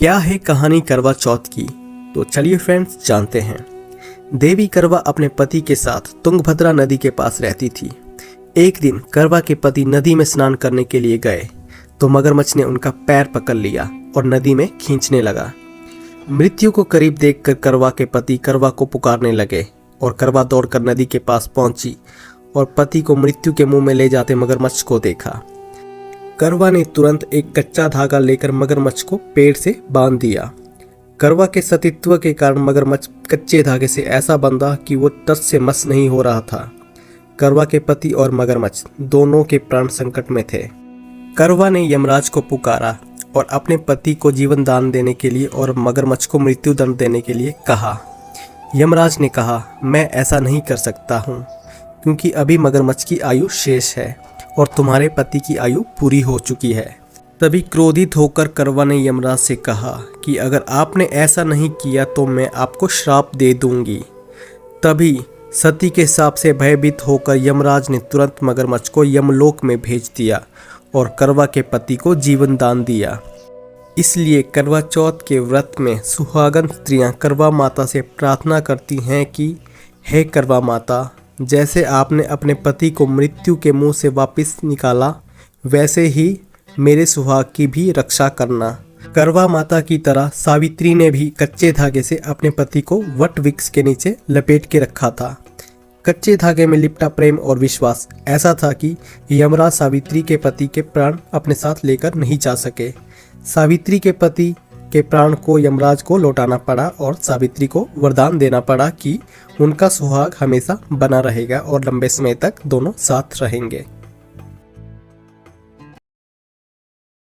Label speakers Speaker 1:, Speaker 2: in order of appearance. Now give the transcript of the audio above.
Speaker 1: क्या है कहानी करवा चौथ की? तो चलिए फ्रेंड्स जानते हैं। देवी करवा अपने पति के साथ तुंगभद्रा नदी के पास रहती थी। एक दिन करवा के पति नदी में स्नान करने के लिए गए तो मगरमच्छ ने उनका पैर पकड़ लिया और नदी में खींचने लगा। मृत्यु को करीब देखकर करवा के पति करवा को पुकारने लगे और करवा दौड़कर नदी के पास पहुंची और पति को मृत्यु के मुंह में ले जाते मगरमच्छ को देखा। करवा ने तुरंत एक कच्चा धागा लेकर मगरमच्छ को पेड़ से बांध दिया। करवा के सतीत्व के कारण मगरमच्छ कच्चे धागे से ऐसा बंधा कि वो टस से मस नहीं हो रहा था। करवा के पति और मगरमच्छ दोनों के प्राण संकट में थे। करवा ने यमराज को पुकारा और अपने पति को जीवन दान देने के लिए और मगरमच्छ को मृत्यु दंड देने के लिए कहा। यमराज ने कहा, मैं ऐसा नहीं कर सकता हूँ क्योंकि अभी मगरमच्छ की आयु शेष है और तुम्हारे पति की आयु पूरी हो चुकी है। तभी क्रोधित होकर करवा ने यमराज से कहा कि अगर आपने ऐसा नहीं किया तो मैं आपको श्राप दे दूंगी। तभी सती के शाप से भयभीत होकर यमराज ने तुरंत मगरमच्छ को यमलोक में भेज दिया और करवा के पति को जीवन दान दिया। इसलिए करवा चौथ के व्रत में सुहागन स्त्रियां करवा माता से प्रार्थना करती हैं कि हे करवा माता, जैसे आपने अपने पति को मृत्यु के मुंह से वापस निकाला वैसे ही मेरे सुहाग की भी रक्षा करना। करवा माता की तरह सावित्री ने भी कच्चे धागे से अपने पति को वट वृक्ष के नीचे लपेट के रखा था। कच्चे धागे में लिपटा प्रेम और विश्वास ऐसा था कि यमराज सावित्री के पति के प्राण अपने साथ लेकर नहीं जा सके। सावित्री के पति के प्राण को यमराज को लौटाना पड़ा और सावित्री को वरदान देना पड़ा कि उनका सुहाग हमेशा बना रहेगा और लंबे समय तक दोनों साथ रहेंगे।